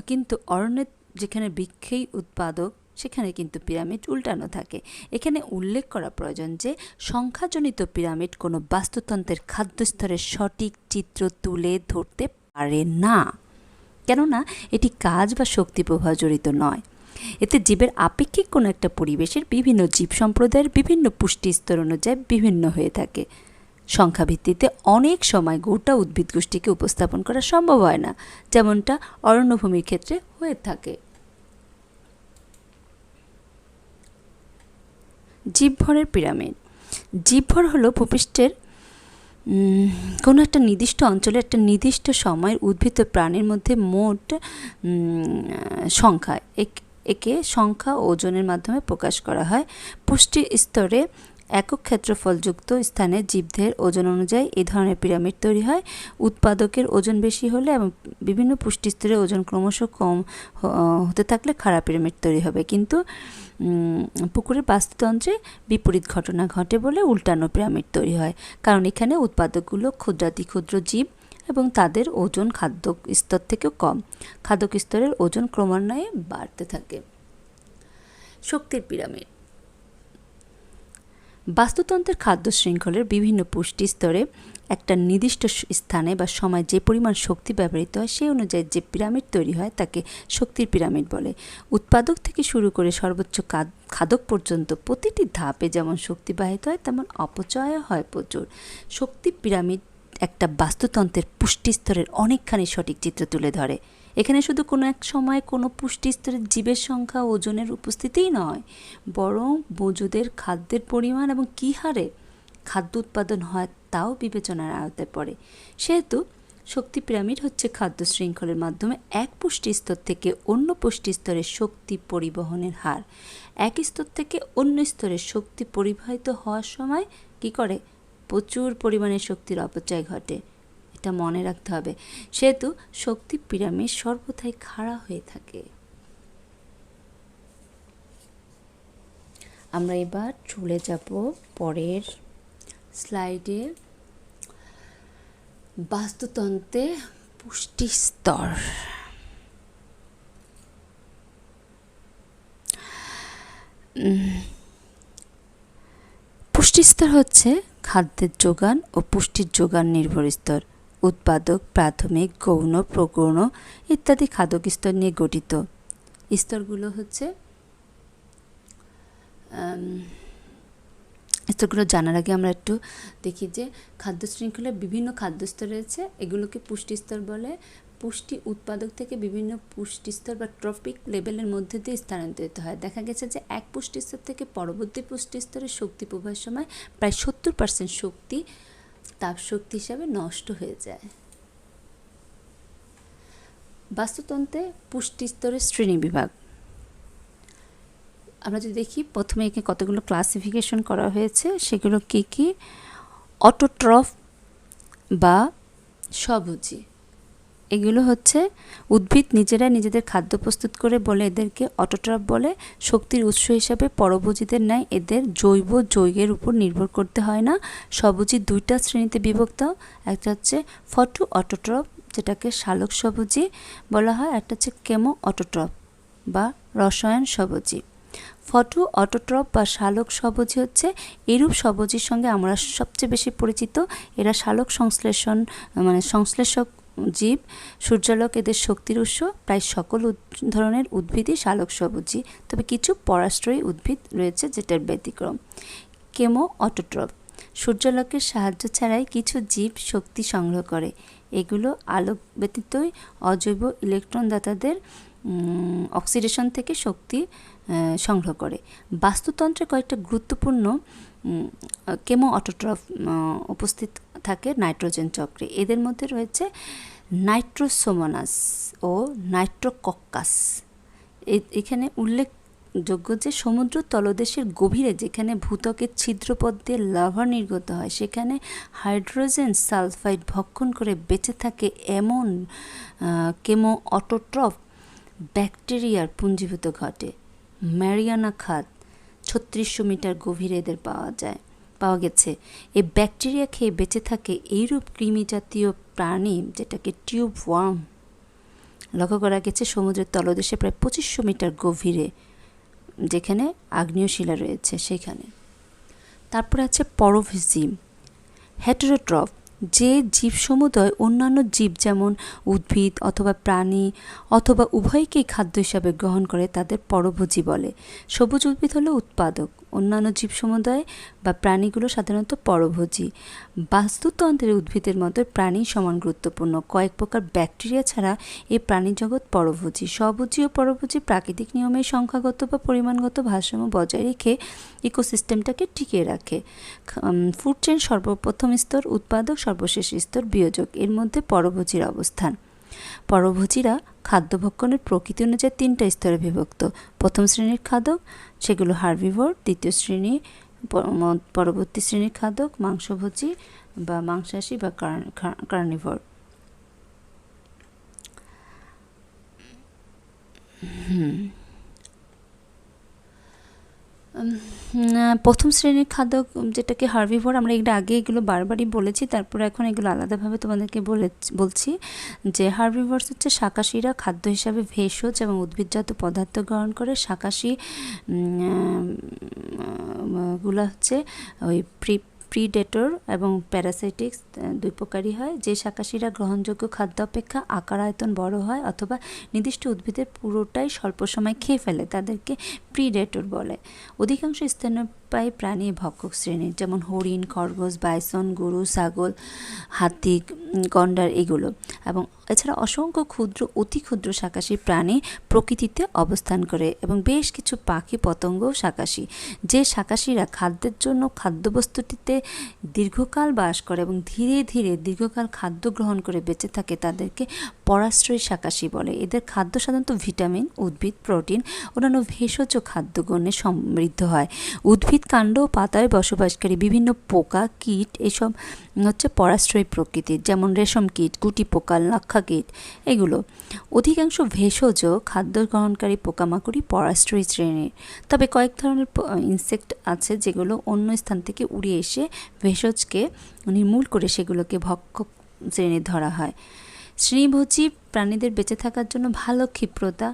কিন্তু অরণ্যের যেখানে বৃক্ষেই উৎপাদক সেখানে কিন্তু পিরামিড উল্টানো থাকে। এখানে উল্লেখ করা প্রয়োজন যে সংখ্যাজনিত পিরামিড কোনো বাস্তুতন্ত্রের খাদ্যস্তরের সঠিক চিত্র তুলে ধরতে পারে না, কেননা এটি কাজ বা শক্তি প্রবাহ জড়িত নয়। এতে জীবের আপেক্ষিক কোনো একটা পরিবেশের বিভিন্ন জীব সম্প্রদায়ের বিভিন্ন পুষ্টি স্তর অনুযায়ী বিভিন্ন হয়ে থাকে। সংখ্যাভিত্তিতে অনেক সময় গোটা উদ্ভিদ গোষ্ঠীকে উপস্থাপন করা সম্ভব হয় না, যেমনটা অরণ্যভূমির ক্ষেত্রে হয়ে থাকে। জীবভরের পিরামিড। জীবভর হলো ভূপৃষ্ঠের কোনো একটা নির্দিষ্ট অঞ্চলে একটা নির্দিষ্ট সময়ের উদ্ভিদ প্রাণীর মধ্যে মোট সংখ্যা। একে সংখ্যা ওজনের মাধ্যমে প্রকাশ করা হয়। পুষ্টি স্তরে একক ক্ষেত্রফলযুক্ত স্থানে জীবদেহের ওজন অনুযায়ী এই ধরনের পিরামিড তৈরি হয়। উৎপাদকের ওজন বেশি হলে এবং বিভিন্ন পুষ্টি স্তরে ওজন ক্রমশ কম হতে থাকলে খারাপ পিরামিড তৈরি হবে। কিন্তু পুকুরের বাস্তুতন্ত্রে বিপরীত ঘটনা ঘটে বলে উল্টানো পিরামিড তৈরি হয়, কারণ এখানে উৎপাদকগুলো ক্ষুদ্রাতি ক্ষুদ্র জীব এবং তাদের ওজন খাদ্য স্তর থেকেও কম। খাদ্য স্তরের ওজন ক্রমান্বয়ে বাড়তে থাকে। শক্তির পিরামিড। বাস্তুতন্ত্রের খাদ্য শৃঙ্খলের বিভিন্ন পুষ্টি স্তরে একটা নির্দিষ্ট স্থানে বা সময় যে পরিমাণ শক্তি ব্যবহৃত হয় সেই অনুযায়ী যে পিরামিড তৈরি হয় তাকে শক্তির পিরামিড বলে। উৎপাদক থেকে শুরু করে সর্বোচ্চ খাদক পর্যন্ত প্রতিটি ধাপে যেমন শক্তি বাহিত হয় তেমন অপচয় হয় প্রচুর। শক্তি পিরামিড একটা বাস্তুতন্ত্রের পুষ্টি স্তরের অনেকখানি সঠিক চিত্র তুলে ধরে। এখানে শুধু কোনো এক সময় কোনো পুষ্টি স্তরের জীবের সংখ্যা ওজনের উপস্থিতিই নয়, বরং মজুদের খাদ্যের পরিমাণ এবং কী হারে খাদ্য উৎপাদন হয় তাও বিবেচনার আওতায় পড়ে। সেহেতু শক্তি পিরামিড হচ্ছে খাদ্য শৃঙ্খলের মাধ্যমে এক পুষ্টি স্তর থেকে অন্য পুষ্টি স্তরে শক্তি পরিবহনের হার। এক স্তর থেকে অন্য স্তরে শক্তি পরিবাহিত হওয়ার সময় কি করে, প্রচুর পরিমাণে শক্তির অপচয় ঘটে, এটা মনে রাখতে হবে। সেহেতু শক্তি পিরামিড সর্বদাই খাড়া হয়ে থাকে। আমরা এবার চলে যাব পরের স্লাইডে, বাস্তুতন্ত্রে পুষ্টি স্তর। পুষ্টি স্তর হচ্ছে খাদ্যের যোগান ও পুষ্টির যোগান নির্ভর স্তর। উৎপাদক, প্রাথমিক, গৌণ, প্রগৌণ ইত্যাদি খাদক স্তর নিয়ে গঠিত। স্তরগুলো হচ্ছে স্তরগুলো জানার আগে আমরা একটু দেখি যে খাদ্য শৃঙ্খলায় বিভিন্ন খাদ্য স্তর রয়েছে, এগুলোকে পুষ্টি স্তর বলে। পুষ্টি উৎপাদক থেকে বিভিন্ন পুষ্টি স্তর বা ট্রফিক লেভেলের মধ্যে দিয়ে স্থানান্তরিত হয়। দেখা গেছে যে এক পুষ্টি স্তর থেকে পরবর্তী পুষ্টি স্তরে শক্তি প্রবাহের সময় প্রায় 70% শক্তি তাপ শক্তি হিসাবে নষ্ট হয়ে যায়। বাস্তুতন্ত্রে পুষ্টি স্তরের শ্রেণী বিভাগ আমরা যদি দেখি, প্রথমে একে কতগুলো ক্লাসিফিকেশন করা হয়েছে, সেগুলো কি কি? অটোট্রফ বা স্বভোজী, এগুলো হচ্ছে উদ্ভিদ নিজেরা নিজেদের খাদ্য প্রস্তুত করে বলে এদেরকে অটোট্রফ বলে। শক্তির উৎস হিসাবে পরভোজীদের ন্যায় এদের জৈব যৌগের উপর নির্ভর করতে হয় না। স্বভোজী দুইটা শ্রেণীতে বিভক্ত, একটা হচ্ছে ফটো অটোট্রফ যেটাকে সালোক স্বভোজী বলা হয়, একটা হচ্ছে কেমো অটোট্রফ বা রসায়ন স্বভোজী। ফটো অটোট্রফ বা সালোক স্বভোজী হচ্ছে এরূপ স্বভোজীর সঙ্গে আমরা সবচেয়ে বেশি পরিচিত। এরা সালোক সংশ্লেষণ সংশ্লেষক জীব। সূর্যালোক এদের শক্তির উৎস। প্রায় সকল ধরনের উদ্ভিদই সালোক স্বভোজী, তবে কিছু পরাশ্রয়ী উদ্ভিদ রয়েছে যেটার ব্যতিক্রম। কেমো অটোট্রফ সূর্যালোকের সাহায্য ছাড়াই কিছু জীব শক্তি সংগ্রহ করে। এগুলো আলোক ব্যতীতই অজৈব ইলেকট্রন দাতাদের অক্সিডেশন থেকে শক্তি সংগ্রহ করে। বাস্তুতন্ত্রে কয়েকটা গুরুত্বপূর্ণ কেমো অটোট্রফ উপস্থিত থাকে নাইট্রোজেন চক্রে। এদের মধ্যে রয়েছে নাইট্রোসোমোনাস ও নাইট্রোকক্কাস। এখানে উল্লেখযোগ্য যে সমুদ্র তলদেশের গভীরে যেখানে ভূত্বকের ছিদ্রপথ দিয়ে লাভা নির্গত হয়, সেখানে হাইড্রোজেন সালফাইড ভক্ষণ করে বেঁচে থাকে এমন কেমো অটোট্রফ ব্যাকটেরিয়ার পুঞ্জীভূত ঘটে। ম্যারিয়ানা খাদ 3600 মিটার গভীরে এদের পাওয়া গেছে। এই ব্যাকটেরিয়া খেয়ে বেঁচে থাকে এইরূপ কৃমি জাতীয় প্রাণী যেটাকে টিউব ওয়ার্ম লক্ষ্য করা গেছে সমুদ্রের তলদেশে প্রায় 2500 মিটার গভীরে, যেখানে আগ্নেয় শিলা রয়েছে সেখানে। তারপরে আছে পরভোজী হেটেরোট্রফ, যে জীব সমুদয় অন্যান্য জীব যেমন উদ্ভিদ অথবা প্রাণী অথবা উভয়কেই খাদ্য হিসাবে গ্রহণ করে তাদের পরভোজী বলে। সবুজ উদ্ভিদ হলো উৎপাদক, অন্যান্য জীব সমুদায় বা প্রাণীগুলো সাধারণত পরভোজী। বাস্তুতন্ত্রের উদ্ভিদের মতো প্রাণী সমান গুরুত্বপূর্ণ। কয়েক প্রকার ব্যাকটেরিয়া ছাড়া এই প্রাণী জগৎ পরভোজী। স্বভোজী ও পরভোজী প্রাকৃতিক নিয়মে সংখ্যাগত বা পরিমাণগত ভারসাম্য বজায় রেখে ইকোসিস্টেমটাকে টিকিয়ে রাখে। ফুড চেইন সর্বপ্রথম স্তর উৎপাদক, সর্বশেষ স্তর বিয়োজক, এর মধ্যে পরভোজীর অবস্থান। পরভোজীরা খাদ্য ভক্ষণের প্রকৃতি অনুযায়ী 3টা স্তরে বিভক্ত। প্রথম শ্রেণীর খাদক, সেগুলো হার্বিভোর। দ্বিতীয় শ্রেণী পরবর্তী শ্রেণীর খাদক মাংসভোজী বা মাংসাশী বা কার্নিভোর। প্রথম শ্রেণীর খাদক যেটাকে হার্বিভোর, আমরা এগুলো বারবারই বলেছি, তারপরে এখন এগুলো আলাদাভাবে তোমাদেরকে বলছি যে হার্বিভোরস হচ্ছে শাকাশীরা খাদ্য হিসাবে ভেষজ এবং উদ্ভিদজাত পদার্থ গ্রহণ করে। শাকাশী গুলা হচ্ছে ওই প্রিডেটর এবং প্যারাসাইটিক্স দুই প্রকারই হয়। যে শাকাশীরা গ্রহণযোগ্য খাদ্য অপেক্ষা আকার আয়তন বড় হয় অথবা নির্দিষ্ট উদ্ভিদের পুরোটাই স্বল্প সময় খেয়ে ফেলে তাদেরকে প্রিডেটর বলে। অধিকাংশ স্তন্যপায়ী প্রাণী ভক্ষক শ্রেণীর, যেমন হরিণ, খরগোশ, বাইসন, গরু, ছাগল, হাতি, গন্ডার এগুলো। এবং এছাড়া অসংখ্য ক্ষুদ্র অতি ক্ষুদ্র শাকাশী প্রাণী প্রকৃতিতে অবস্থান করে এবং বেশ কিছু পাখি পতঙ্গও শাকাশী। যে শাকাশীরা খাদ্যের জন্য খাদ্যবস্তুটিতে দীর্ঘকাল বাস করে এবং ধীরে ধীরে দীর্ঘকাল খাদ্য গ্রহণ করে বেঁচে থাকে তাদেরকে পরাশ্রয়ী শাকাশী বলে। এদের খাদ্য সাধারণত ভিটামিন, উদ্ভিদ, প্রোটিন, অন্যান্য ভেষজ খাদ্যগুণে সমৃদ্ধ হয়। উদ্ভিদ কাণ্ড ও পাতায় বসবাসকারী বিভিন্ন পোকা, কীট এসব হচ্ছে পরাশ্রয়ী প্রকৃতির, যেমন রেশম কীট, গুটি পোকা, লাক্ষা কীট এগুলো। অধিকাংশ ভেষজ খাদ্য গ্রহণকারী পোকামাকড়ই পরাশ্রয়ী শ্রেণীর, তবে কয়েক ধরনের ইনসেক্ট আছে যেগুলো অন্য স্থান থেকে উড়ে এসে ভেষজকে নির্মূল করে সেগুলোকে ভক্ষক শ্রেণীর ধরা হয়। শ্রেণীভোজী প্রাণীদের বেঁচে থাকার জন্য ভালো ক্ষিপ্রতা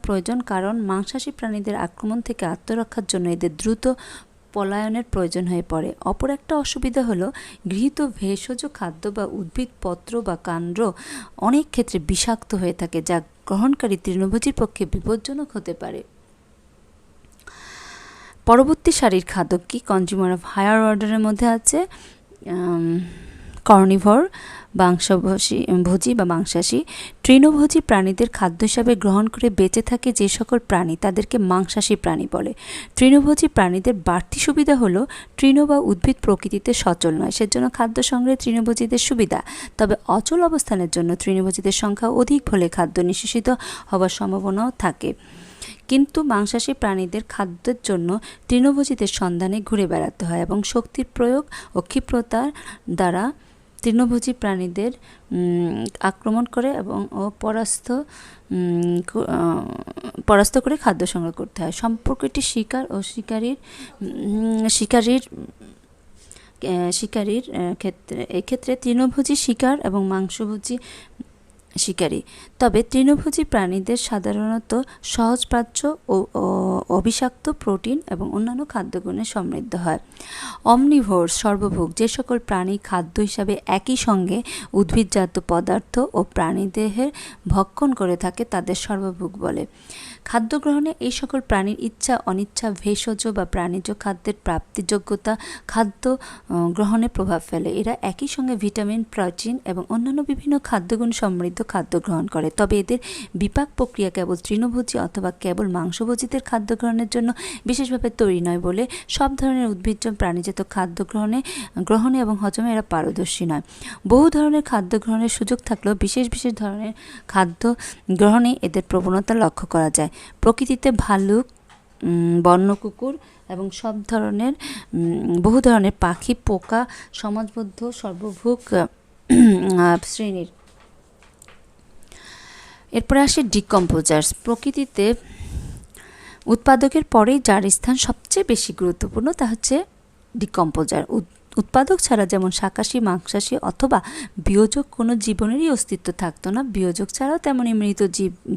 প্রয়োজন, কারণ মাংসাশী প্রাণীদের আক্রমণ থেকে আত্মরক্ষার জন্য এদের দ্রুত পলায়নের প্রয়োজন হয়ে পড়ে। অপর একটা অসুবিধা হলো গৃহীত ভেষজ খাদ্য বা উদ্ভিদ পত্র বা কাণ্ড অনেক ক্ষেত্রে বিষাক্ত হয়ে থাকে, যা গ্রহণকারী তৃণভোজীর পক্ষে বিপজ্জনক হতে পারে। পরবর্তী সারির খাদ্য কি? কনজিউমার অফ হায়ার অর্ডারের মধ্যে আছে কর্নিভোর, ভোজী বা মাংসাশী। তৃণভোজী প্রাণীদের খাদ্য হিসাবে গ্রহণ করে বেঁচে থাকে যে সকল প্রাণী তাদেরকে মাংসাশী প্রাণী বলে। তৃণভোজী প্রাণীদের বাড়তি সুবিধা হলো তৃণ বা উদ্ভিদ প্রকৃতিতে সচল নয়, সেজন্য খাদ্য সংগ্রহে তৃণভোজীদের সুবিধা। তবে অচল অবস্থানের জন্য তৃণভোজীদের সংখ্যা অধিক হলে খাদ্য নিঃশেষিত হওয়ার সম্ভাবনাও থাকে। কিন্তু মাংসাশী প্রাণীদের খাদ্যের জন্য তৃণভোজীদের সন্ধানে ঘুরে বেড়াতে হয় এবং শক্তির প্রয়োগ ও ক্ষিপ্রতার দ্বারা তৃণভোজী প্রাণীদের আক্রমণ করে এবং পরাস্ত করে খাদ্য সংগ্রহ করতে হয়। সম্পর্কটি শিকার ও শিকারীর ক্ষেত্রে তৃণভোজী শিকার এবং মাংসভোজী শিকারী। তবে তৃণভোজী প্রাণীদের সাধারণত সহজপাচ্য ও অবিষাক্ত প্রোটিন এবং অন্যান্য খাদ্যগুণে সমৃদ্ধ হয়। অমনিভোরস সর্বভোগ, যে সকল প্রাণী খাদ্য হিসাবে একই সঙ্গে উদ্ভিদজাত পদার্থ ও প্রাণীদেহের ভক্ষণ করে থাকে তাদের সর্বভোগ বলে। খাদ্য গ্রহণে এই সকল প্রাণীর ইচ্ছা অনিচ্ছা ভেষজ বা প্রাণীজ খাদ্যের প্রাপ্তিযোগ্যতা খাদ্য গ্রহণে প্রভাব ফেলে। এরা একই সঙ্গে ভিটামিন, প্রোটিন এবং অন্যান্য বিভিন্ন খাদ্যগুণ সমৃদ্ধ খাদ্য গ্রহণ করে। তবে এদের বিপাক প্রক্রিয়া কেবল তৃণভোজী অথবা কেবল মাংসভোজীদের খাদ্য গ্রহণের জন্য বিশেষভাবে তৈরি নয় বলে সব ধরনের উদ্ভিজ্জ প্রাণীজাত খাদ্য গ্রহণে এবং হজমে এরা পারদর্শী নয়। বহু ধরনের খাদ্য গ্রহণের সুযোগ থাকলেও বিশেষ বিশেষ ধরনের খাদ্য গ্রহণে এদের প্রবণতা লক্ষ্য করা যায়। প্রকৃতিতে ভালুক, বন্য কুকুর এবং বহু ধরনের পাখি, পোকা সমাজবদ্ধ সর্বভোগ শ্রেণীর। এরপরে আসে ডিকম্পোজার্স। প্রকৃতিতে উৎপাদকের পরেই যার স্থান সবচেয়ে বেশি গুরুত্বপূর্ণ তা হচ্ছে ডিকম্পোজার। উৎপাদক ছাড়া যেমন শাকাশী, মাংসাশী অথবা বিয়োজক কোনো জীবনেরই অস্তিত্ব থাকতো না, বিয়োজক ছাড়াও তেমনই মৃত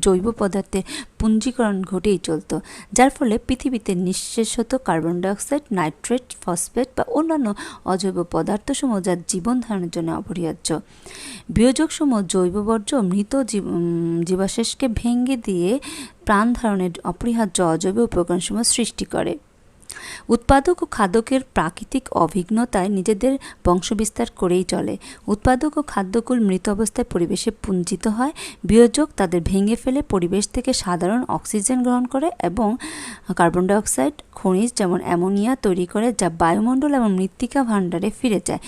জৈব পদার্থের পুঞ্জীকরণ ঘটেই চলত, যার ফলে পৃথিবীতে নিঃশেষ হতো কার্বন ডাইঅক্সাইড, নাইট্রেট, ফসফেট বা অন্যান্য অজৈব পদার্থসমূহ যা জীবন ধারণের জন্য অপরিহার্য। বিয়োজকসমূহ জৈব বর্জ্য মৃত জীবাশ্মকে ভেঙে দিয়ে প্রাণ ধারণের অপরিহার্য অজৈব উপকরণসমূহ সৃষ্টি করে। উৎপাদক ও খাদকের প্রাকৃতিক অভিজ্ঞতায় নিজেদের বংশবিস্তার করেই চলে। উৎপাদক ও খাদ্যকুল মৃত অবস্থায় পরিবেশে পুঞ্জিত হয়, বিয়োজক তাদের ভেঙে ফেলে পরিবেশ থেকে সাধারণ অক্সিজেন গ্রহণ করে এবং কার্বন ডাইঅক্সাইড, খনিজ যেমন অ্যামোনিয়া তৈরি করে, যা বায়ুমণ্ডল এবং মৃত্তিকা ভাণ্ডারে ফিরে যায়।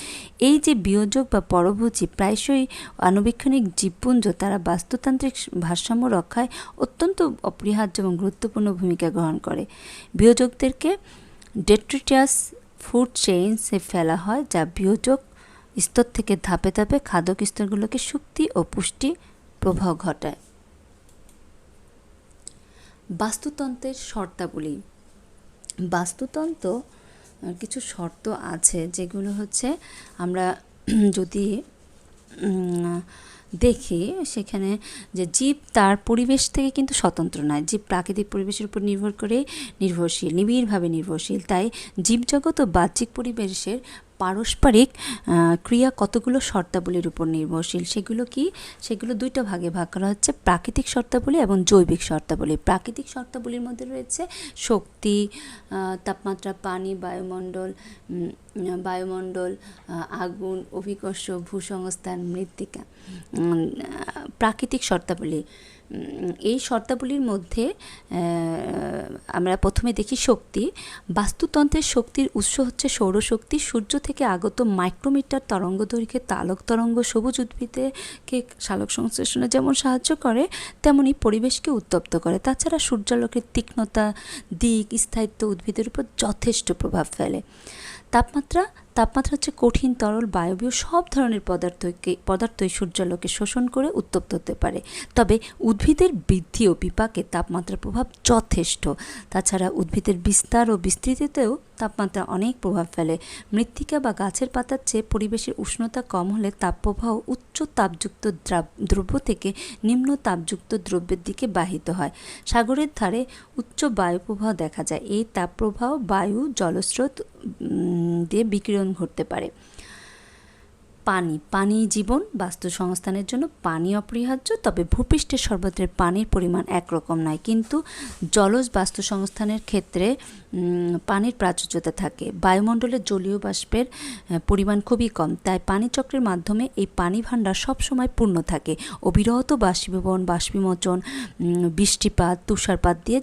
এই যে বিয়োজক বা পরভোজী প্রায়শই আণুবীক্ষণিক জীবপুঞ্জ, তারা বাস্তুতান্ত্রিক ভারসাম্য রক্ষায় অত্যন্ত অপরিহার্য এবং গুরুত্বপূর্ণ ভূমিকা গ্রহণ করে। বিয়োজকদেরকে ডেট্রিটাস ফুড চেইনসে ফেলা হয়, যা বিয়োজক স্তর থেকে ধাপে ধাপে খাদক স্তরগুলোকে শক্তি ও পুষ্টি প্রবাহ ঘটায়। বাস্তুতন্ত্রের শর্তাবলী। বাস্তুতন্ত্র কিছু শর্ত আছে যেগুলো হচ্ছে আমরা যদি দেখি সেখানে যে জীব তার পরিবেশ থেকে কিন্তু স্বতন্ত্র নয়, জীব প্রাকৃতিক পরিবেশের উপর নির্ভরশীল, নিবিড়ভাবে নির্ভরশীল। তাই জীবজগৎ ও বাহ্যিক পরিবেশের পারস্পরিক ক্রিয়া কতগুলো শর্তাবলীর উপর নির্ভরশীল। সেগুলো দুইটা ভাগে ভাগ করা হচ্ছে, প্রাকৃতিক শর্তাবলী এবং জৈবিক শর্তাবলী। প্রাকৃতিক শর্তাবলীর মধ্যে রয়েছে শক্তি, তাপমাত্রা, পানি, বায়ুমণ্ডল, আগুন, অভিকর্ষ, ভূসংস্থান, মৃত্তিকা। প্রাকৃতিক শর্তাবলী, এই শর্তাবলীর মধ্যে আমরা প্রথমে দেখি শক্তি। বাস্তুতন্ত্রের শক্তির উৎস হচ্ছে সৌরশক্তি। সূর্য থেকে আগত মাইক্রোমিটার তরঙ্গদৈর্ঘ্যের তালক তরঙ্গ সবুজ উদ্ভিদকে সালোক সংশ্লেষণে যেমন সাহায্য করে, তেমনি পরিবেশকে উত্তপ্ত করে। তাছাড়া সূর্যালোকের তীক্ষ্ণতা, দিক, স্থায়িত্ব উদ্ভিদের উপর যথেষ্ট প্রভাব ফেলে। তাপমাত্রা হচ্ছে কঠিন, তরল, বায়বীয় সব ধরনের পদার্থই সূর্যালোকে শোষণ করে উত্তপ্ত হতে পারে। তবে উদ্ভিদের বৃদ্ধি ও বিপাকে তাপমাত্রার প্রভাব যথেষ্ট। তাছাড়া উদ্ভিদের বিস্তার ও বিস্তৃতিতেও তাপমাত্রা অনেক প্রভাব ফেলে। মৃত্তিকা বা গাছের পাতার চেয়ে পরিবেশের উষ্ণতা কম হলে তাপপ্রবাহ উচ্চ তাপযুক্ত দ্রব্য থেকে নিম্ন তাপযুক্ত দ্রব্যের দিকে বাহিত হয়। সাগরের ধারে উচ্চ বায়ুপ্রবাহ দেখা যায়। এই তাপপ্রবাহ বায়ু, জলস্রোত দিয়ে বিকিরণ ঘটতে পারে। পানি জীবন। বাস্তু সংস্থানের জন্য পানি অপরিহার্য, তবে ভূপৃষ্ঠের সর্বত্রের পানির পরিমাণ একরকম নয়, কিন্তু জলজ বাস্তু সংস্থানের ক্ষেত্রে পানির প্রাচুর্যতা থাকে। বায়ুমণ্ডলের জলীয় বাষ্পের পরিমাণ খুবই কম, তাই পানিচক্রের মাধ্যমে এই পানি ভাণ্ডার সবসময় পূর্ণ থাকে। অবিরত বাষ্পীমোচন, বৃষ্টিপাত, তুষারপাত দিয়ে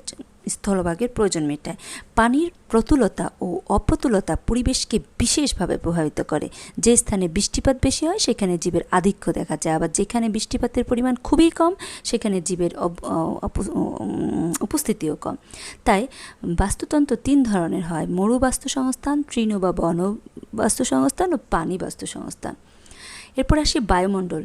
স্থলভাগের প্রয়োজন মেটায়। পানির প্রতুলতা ও অপ্রতুলতা পরিবেশকে বিশেষভাবে প্রভাবিত করে। যে স্থানে বৃষ্টিপাত বেশি হয় সেখানে জীবের আধিক্য দেখা যায়, আবার যেখানে বৃষ্টিপাতের পরিমাণ খুবই কম সেখানে জীবের উপস্থিতিও কম। তাই বাস্তুতন্ত্র 3 ধরনের হয়: মরু বাস্তু সংস্থান, তৃণ বা বন বাস্তু সংস্থান ও পানি বাস্তু সংস্থান। এরপর আসি বায়ুমণ্ডল।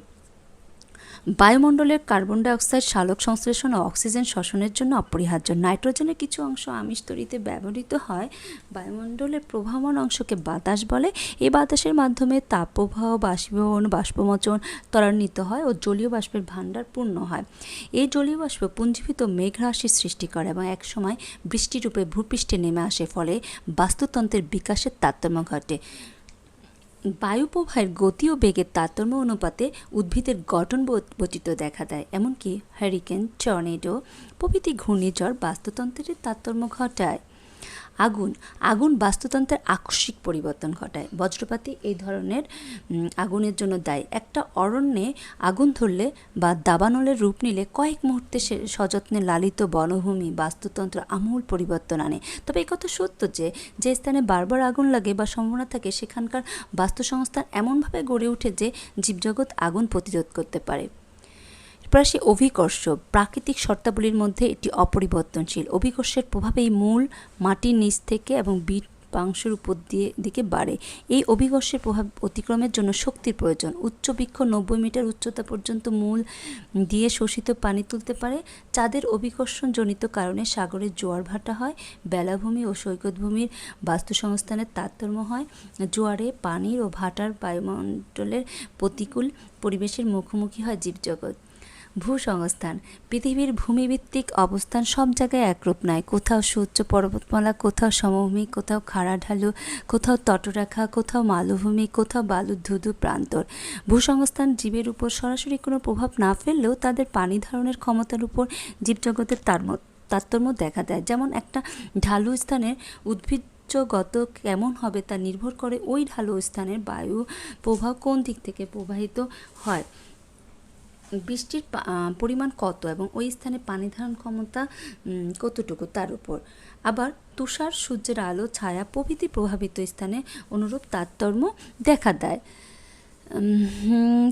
বায়ুমণ্ডলের কার্বন ডাইঅক্সাইড সালোক সংশ্লেষণ ও অক্সিজেন শ্বসনের জন্য অপরিহার্য। নাইট্রোজেনের কিছু অংশ আমিষ তৈরিতে ব্যবহৃত হয়। বায়ুমণ্ডলের প্রবাহমান অংশকে বাতাস বলে। এই বাতাসের মাধ্যমে তাপপ্রবাহ, বাষ্পীভবন, বাষ্পমোচন ত্বরান্বিত হয় ও জলীয় বাষ্পের ভাণ্ডার পূর্ণ হয়। এই জলীয় বাষ্প পুঞ্জীভূত মেঘরাশির সৃষ্টি করে এবং একসময় বৃষ্টিরূপে ভূপৃষ্ঠে নেমে আসে, ফলে বাস্তুতন্ত্রের বিকাশের তারতম্য ঘটে। বায়ুপ্রবাহের গতি ও বেগের তারতম্য অনুপাতে উদ্ভিদের গঠন বৈচিত্র্য দেখা দেয়। এমনকি হ্যারিকেন, টর্নেডো প্রভৃতি ঘূর্ণিঝড় বাস্তুতন্ত্রের তারতম্য ঘটায়। আগুন বাস্তুতন্ত্রের আকস্মিক পরিবর্তন ঘটায়। বজ্রপাতই এই ধরনের আগুনের জন্য দায়ী। একটা অরণ্যে আগুন ধরলে বা দাবানলের রূপ নিলে কয়েক মুহূর্তে সযত্নে লালিত বনভূমি বাস্তুতন্ত্র আমূল পরিবর্তন আনে। তবে এই কথা সত্য যে স্থানে বারবার আগুন লাগে বা সম্ভাবনা থাকে সেখানকার বাস্তু সংস্থান এমনভাবে গড়ে ওঠে যে জীবজগৎ আগুন প্রতিরোধ করতে পারে। এরপর আসি অভিকর্ষ। প্রাকৃতিক শর্তাবলীর মধ্যে এটি অপরিবর্তনশীল। অভিকর্ষের প্রভাবেই মূল মাটির নিচ থেকে এবং বৃক্ষাংশের উপর দিকে বাড়ে। এই অভিকর্ষের প্রভাব অতিক্রমের জন্য শক্তির প্রয়োজন। উচ্চ বৃক্ষ 90 মিটার উচ্চতা পর্যন্ত মূল দিয়ে শোষিত পানি তুলতে পারে। চাঁদের অভিকর্ষণজনিত কারণে সাগরের জোয়ার ভাটা হয়। বেলাভূমি ও সৈকতভূমির বাস্তু সংস্থানের তারতম্য হয়। জোয়ারে পানির ও ভাটার বায়ুমণ্ডলের প্রতিকূল পরিবেশের মুখোমুখি হয় জীবজগৎ। ভূসংস্থান। পৃথিবীর ভূমিভিত্তিক অবস্থান সব জায়গায় একরূপ নয়। কোথাও সুউচ্চ পর্বতমালা, কোথাও সমভূমি, কোথাও খাড়া ঢালু, কোথাও তটরেখা, কোথাও মালভূমি, কোথাও বালুর ধুধু প্রান্তর। ভূসংস্থান জীবের উপর সরাসরি কোনো প্রভাব না ফেললেও তাদের পানি ধারণের ক্ষমতার উপর জীবজগতের তারতম্য দেখা দেয়। যেমন একটা ঢালু স্থানের উদ্ভিজ্জগত কেমন হবে তা নির্ভর করে ওই ঢালু স্থানের বায়ু প্রবাহ কোন দিক থেকে প্রবাহিত হয়, বৃষ্টির পরিমাণ কত এবং ওই স্থানে পানি ধারণ ক্ষমতা কতটুকু তার উপর। আবার তুষার, সূর্যের আলো, ছায়া প্রভৃতি প্রভাবিত স্থানে অনুরূপ তারতম্য দেখা দেয়।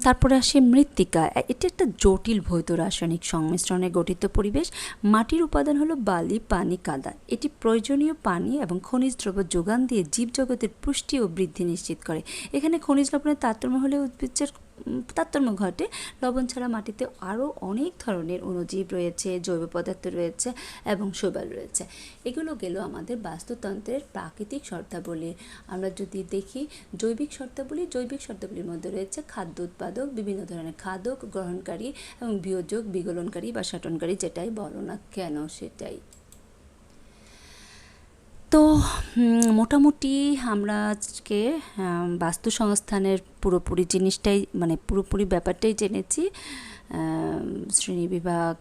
তারপরে আসে মৃত্তিকা। এটি একটা জটিল ভৌত রাসায়নিক সংমিশ্রণে গঠিত পরিবেশ। মাটির উপাদান হলো বালি, পানি, কাদা। এটি প্রয়োজনীয় পানি এবং খনিজ দ্রব্য যোগান দিয়ে জীবজগতের পুষ্টি ও বৃদ্ধি নিশ্চিত করে। এখানে খনিজ লবণের তারতম্য হলে উদ্ভিদের তারতম্য ঘটে। লবণ ছাড়া মাটিতে আরও অনেক ধরনের অণুজীব রয়েছে, জৈব পদার্থ রয়েছে এবং শৈবাল রয়েছে। এগুলো গেল আমাদের বাস্তুতন্ত্রের প্রাকৃতিক শর্তাবলী। আমরা যদি দেখি জৈবিক শর্তাবলীর মধ্যে রয়েছে খাদ্য উৎপাদক, বিভিন্ন ধরনের খাদক গ্রহণকারী এবং বিয়োজক, বিগলনকারী বা শাটনকারী, যেটাই বলো না কেন সেটাই। তো মোটামুটি আমরা আজকে বাস্তু সংস্থানের পুরোপুরি জিনিসটাই মানে পুরোপুরি ব্যাপারটাই জেনেছি। শ্রেণীবিভাগ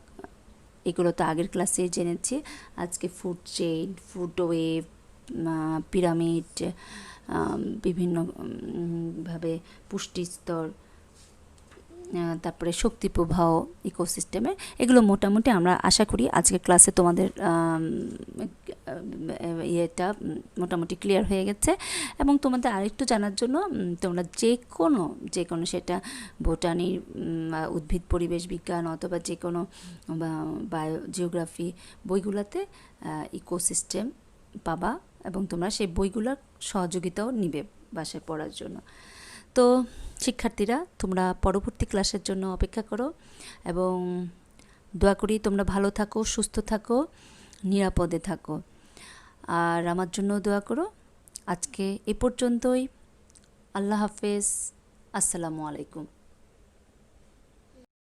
এগুলো তো আগের ক্লাসেই জেনেছি। আজকে food chain, food wave, pyramid, বিভিন্ন ভাবে পুষ্টি স্তর, তারপরে শক্তি প্রবাহ, ইকোসিস্টেমের, এগুলো মোটামুটি আমরা আশা করি আজকের ক্লাসে তোমাদের ইয়েটা মোটামুটি ক্লিয়ার হয়ে গেছে। এবং তোমাদের আরেকটু জানার জন্য তোমরা যে কোনো সেটা বোটানি, উদ্ভিদ পরিবেশ বিজ্ঞান অথবা যে কোনো বায়ো জিওগ্রাফি বইগুলোতে ইকোসিস্টেম পাবা এবং তোমরা সেই বইগুলোর সহযোগিতাও নিবে বাসায় পড়ার জন্য। তো শিক্ষার্থীরা, তোমরা পরবর্তী ক্লাসের জন্য অপেক্ষা করো এবং দোয়া করি তোমরা ভালো থাকো, সুস্থ থাকো, নিরাপদে থাকো, আর আমার জন্য দোয়া করো। আজকে এ পর্যন্তই। আল্লাহ হাফেজ। আসসালামু আলাইকুম।